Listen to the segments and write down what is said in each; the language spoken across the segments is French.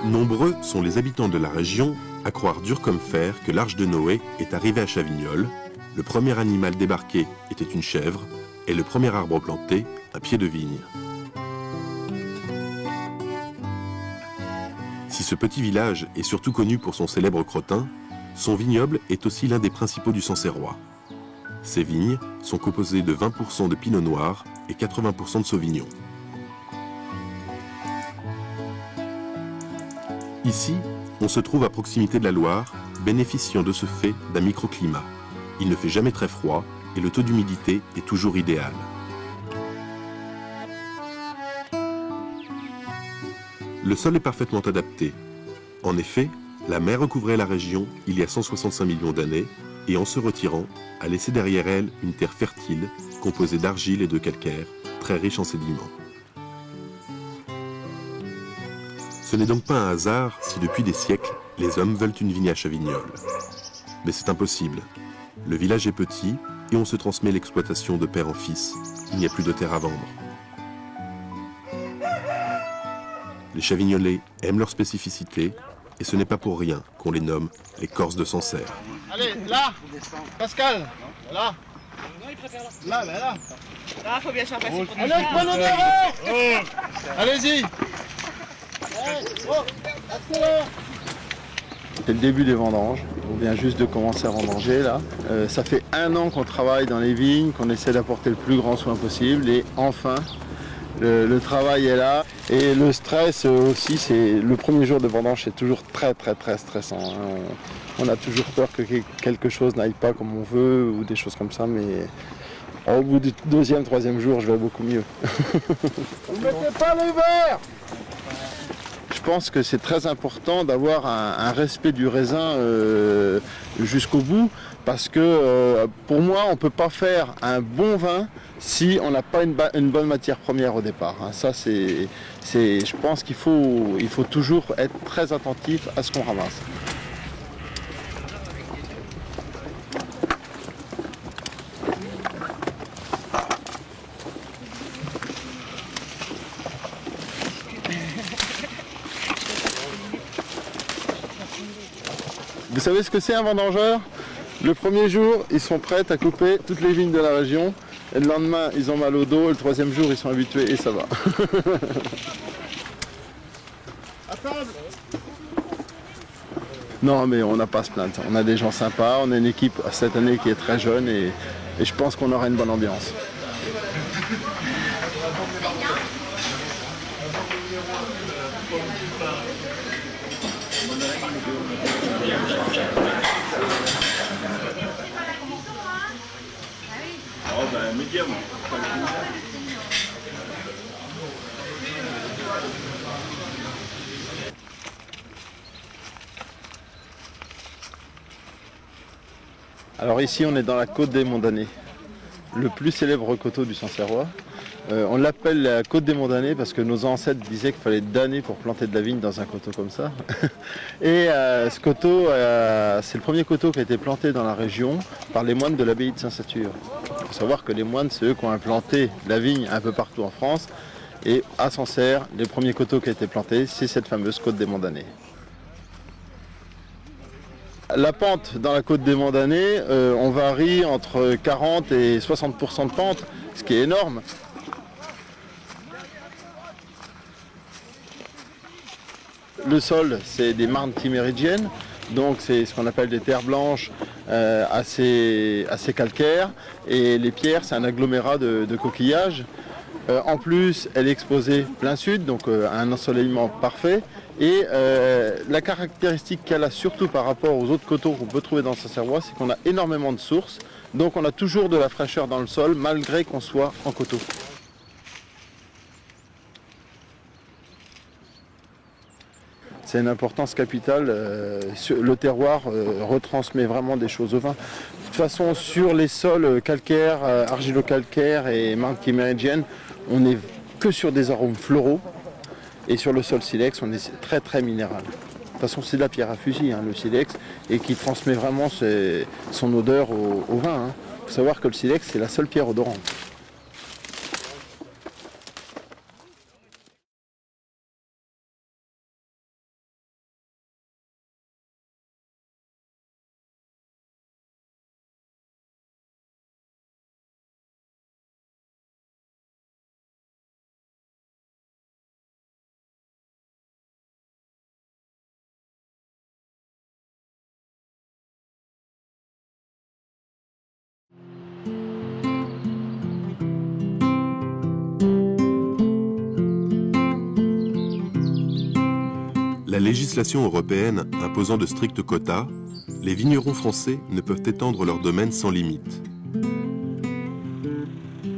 Nombreux sont les habitants de la région à croire dur comme fer que l'arche de Noé est arrivée à Chavignoles. Le premier animal débarqué était une chèvre et le premier arbre planté, un pied de vigne. Si ce petit village est surtout connu pour son célèbre crottin, son vignoble est aussi l'un des principaux du Sancerrois. Ces vignes sont composées de 20% de pinot noir et 80% de sauvignon. Ici, on se trouve à proximité de la Loire, bénéficiant de ce fait d'un microclimat. Il ne fait jamais très froid et le taux d'humidité est toujours idéal. Le sol est parfaitement adapté. En effet, la mer recouvrait la région il y a 165 millions d'années et en se retirant, a laissé derrière elle une terre fertile, composée d'argile et de calcaire, très riche en sédiments. Ce n'est donc pas un hasard si depuis des siècles, les hommes veulent une vigne à Chavignoles. Mais c'est impossible. Le village est petit et on se transmet l'exploitation de père en fils. Il n'y a plus de terre à vendre. Les Chavignolais aiment leur spécificité et ce n'est pas pour rien qu'on les nomme les Corses de Sancerre. Allez, là, Pascal, là. Là, là, là. Là, faut bien s'en passer. Allez, prenons devant. Allez-y. C'est le début des vendanges. On vient juste de commencer à vendanger là. Ça fait 1 an qu'on travaille dans les vignes, qu'on essaie d'apporter le plus grand soin possible et enfin le travail est là. Et le stress aussi, c'est le premier jour de vendange, c'est toujours très stressant. Hein. On a toujours peur que quelque chose n'aille pas comme on veut ou des choses comme ça, mais au bout du 2e, 3e jour, je vais beaucoup mieux. Ne mettez pas le verre. Je pense que c'est très important d'avoir un respect du raisin jusqu'au bout parce que pour moi on ne peut pas faire un bon vin si on n'a pas une bonne matière première au départ. Hein. Ça je pense qu'il faut toujours être très attentif à ce qu'on ramasse. Vous savez ce que c'est un vendangeur? Le premier jour, ils sont prêts à couper toutes les vignes de la région. Et le lendemain, ils ont mal au dos. Et le 3e jour, ils sont habitués et ça va. À table. Non, mais on n'a pas à se plaindre. On a des gens sympas. On a une équipe cette année qui est très jeune. Et je pense qu'on aura une bonne ambiance. Oh ben médium. Alors ici on est dans la côte des Monts-d'Année, le plus célèbre coteau du Sancerrois. On l'appelle la côte des Monts-d'Année parce que nos ancêtres disaient qu'il fallait d'années pour planter de la vigne dans un coteau comme ça. Et ce coteau, c'est le premier coteau qui a été planté dans la région par les moines de l'abbaye de Saint-Satur. Il faut savoir que les moines, c'est eux qui ont implanté la vigne un peu partout en France. Et à Sancerre, les premiers coteaux qui ont été plantés, c'est cette fameuse côte des Monts-d'Année. La pente dans la côte des Monts-d'Année, on varie entre 40 et 60% de pente, ce qui est énorme. Le sol, c'est des marnes timéridiennes, donc c'est ce qu'on appelle des terres blanches assez calcaires. Et les pierres, c'est un agglomérat de coquillages. En plus, elle est exposée plein sud, donc un ensoleillement parfait. Et la caractéristique qu'elle a surtout par rapport aux autres coteaux qu'on peut trouver dans le Sancerrois, c'est qu'on a énormément de sources. Donc on a toujours de la fraîcheur dans le sol, malgré qu'on soit en coteau. C'est une importance capitale. Le terroir retransmet vraiment des choses au vin. De toute façon, sur les sols calcaires, argilo-calcaires et marnes timéridiennes, on n'est que sur des arômes floraux. Et sur le sol silex, on est très minéral. De toute façon, c'est de la pierre à fusil, hein, le silex, et qui transmet vraiment son odeur au vin. Hein. Il faut savoir que le silex, c'est la seule pierre odorante. la législation européenne imposant de stricts quotas, les vignerons français ne peuvent étendre leur domaine sans limite.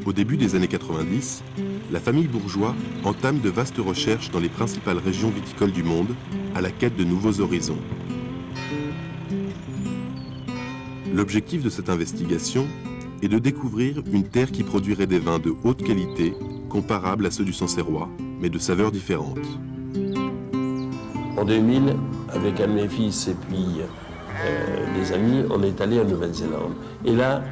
Au début des années 90, la famille Bourgeois entame de vastes recherches dans les principales régions viticoles du monde à la quête de nouveaux horizons. L'objectif de cette investigation est de découvrir une terre qui produirait des vins de haute qualité, comparables à ceux du Sancerrois, mais de saveurs différentes. En 2000, avec un de mes fils et puis des amis, on est allé en Nouvelle-Zélande. Et là,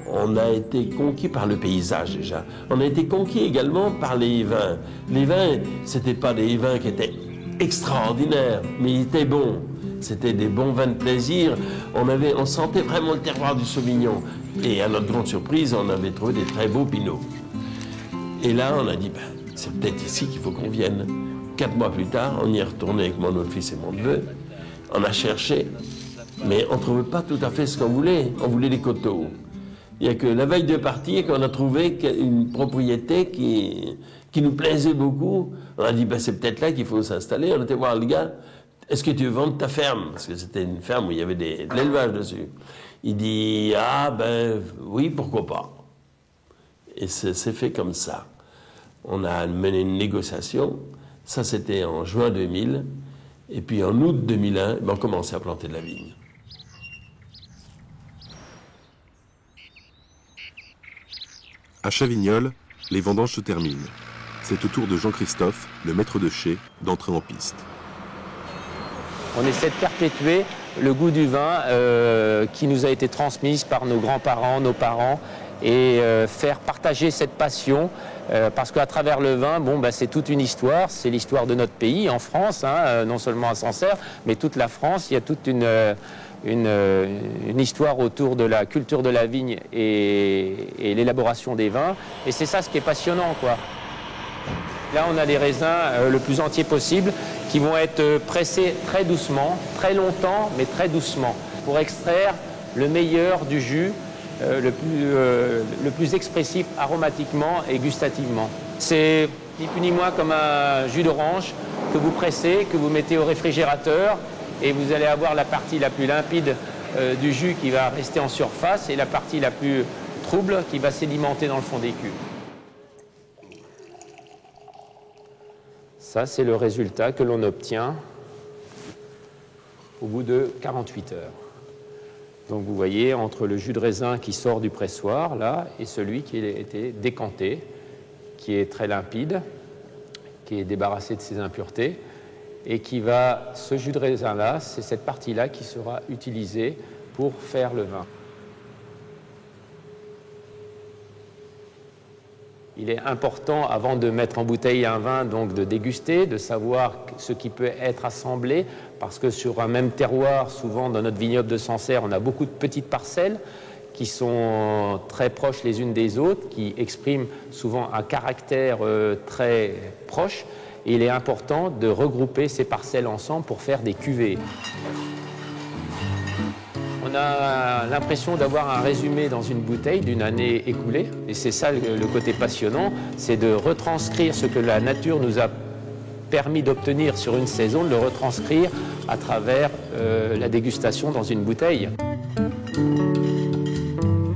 on a été conquis par le paysage déjà. On a été conquis également par les vins. Les vins, c'était pas des vins qui étaient extraordinaires, mais ils étaient bons. C'était des bons vins de plaisir. On sentait vraiment le terroir du Sauvignon. Et à notre grande surprise, on avait trouvé des très beaux pinots. Et là, on a dit, ben, c'est peut-être ici qu'il faut qu'on vienne. 4 mois plus tard, on y est retourné avec mon autre fils et mon neveu. On a cherché, mais on ne trouvait pas tout à fait ce qu'on voulait. On voulait les coteaux. Il n'y a que la veille de partir qu'on a trouvé une propriété qui nous plaisait beaucoup. On a dit, ben, c'est peut-être là qu'il faut s'installer. On était voir le gars. Est-ce que tu veux vendre ta ferme? Parce que c'était une ferme où il y avait de l'élevage dessus. Il dit, ah ben oui, pourquoi pas. Et c'est fait comme ça. On a mené une négociation. Ça, c'était en juin 2000. Et puis en août 2001, ben, on commençait à planter de la vigne. À Chavignols, les vendanges se terminent. C'est au tour de Jean-Christophe, le maître de chai, d'entrer en piste. On essaie de perpétuer le goût du vin qui nous a été transmise par nos grands-parents, nos parents, et faire partager cette passion, parce qu'à travers le vin, bon, ben, c'est toute une histoire, c'est l'histoire de notre pays, en France, hein, non seulement à Sancerre, mais toute la France. Il y a toute une histoire autour de la culture de la vigne et l'élaboration des vins, et c'est ça ce qui est passionnant, quoi. Là, on a des raisins le plus entiers possible qui vont être pressés très doucement, très longtemps, mais très doucement, pour extraire le meilleur du jus, le plus expressif aromatiquement et gustativement. C'est ni plus ni moins comme un jus d'orange que vous pressez, que vous mettez au réfrigérateur, et vous allez avoir la partie la plus limpide du jus qui va rester en surface et la partie la plus trouble qui va sédimenter dans le fond des cuves. Ça, c'est le résultat que l'on obtient au bout de 48 heures. Donc vous voyez, entre le jus de raisin qui sort du pressoir, là, et celui qui a été décanté, qui est très limpide, qui est débarrassé de ses impuretés, et qui va, ce jus de raisin-là, c'est cette partie-là qui sera utilisée pour faire le vin. Il est important, avant de mettre en bouteille un vin, donc de déguster, de savoir ce qui peut être assemblé, parce que sur un même terroir, souvent dans notre vignoble de Sancerre, on a beaucoup de petites parcelles qui sont très proches les unes des autres, qui expriment souvent un caractère très proche. Et il est important de regrouper ces parcelles ensemble pour faire des cuvées. On a l'impression d'avoir un résumé dans une bouteille d'une année écoulée. Et c'est ça le côté passionnant, c'est de retranscrire ce que la nature nous a permis d'obtenir sur une saison, de le retranscrire à travers la dégustation dans une bouteille.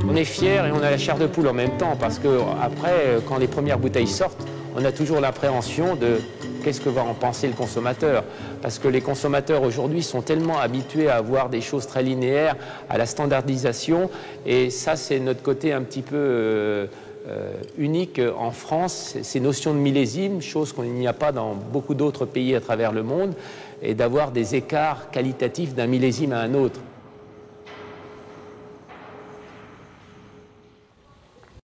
On est fiers et on a la chair de poule en même temps, parce qu'après, quand les premières bouteilles sortent, on a toujours l'appréhension de qu'est-ce que va en penser le consommateur. Parce que les consommateurs aujourd'hui sont tellement habitués à avoir des choses très linéaires, à la standardisation, et ça c'est notre côté un petit peu unique en France, ces notions de millésime, chose qu'il n'y a pas dans beaucoup d'autres pays à travers le monde, et d'avoir des écarts qualitatifs d'un millésime à un autre.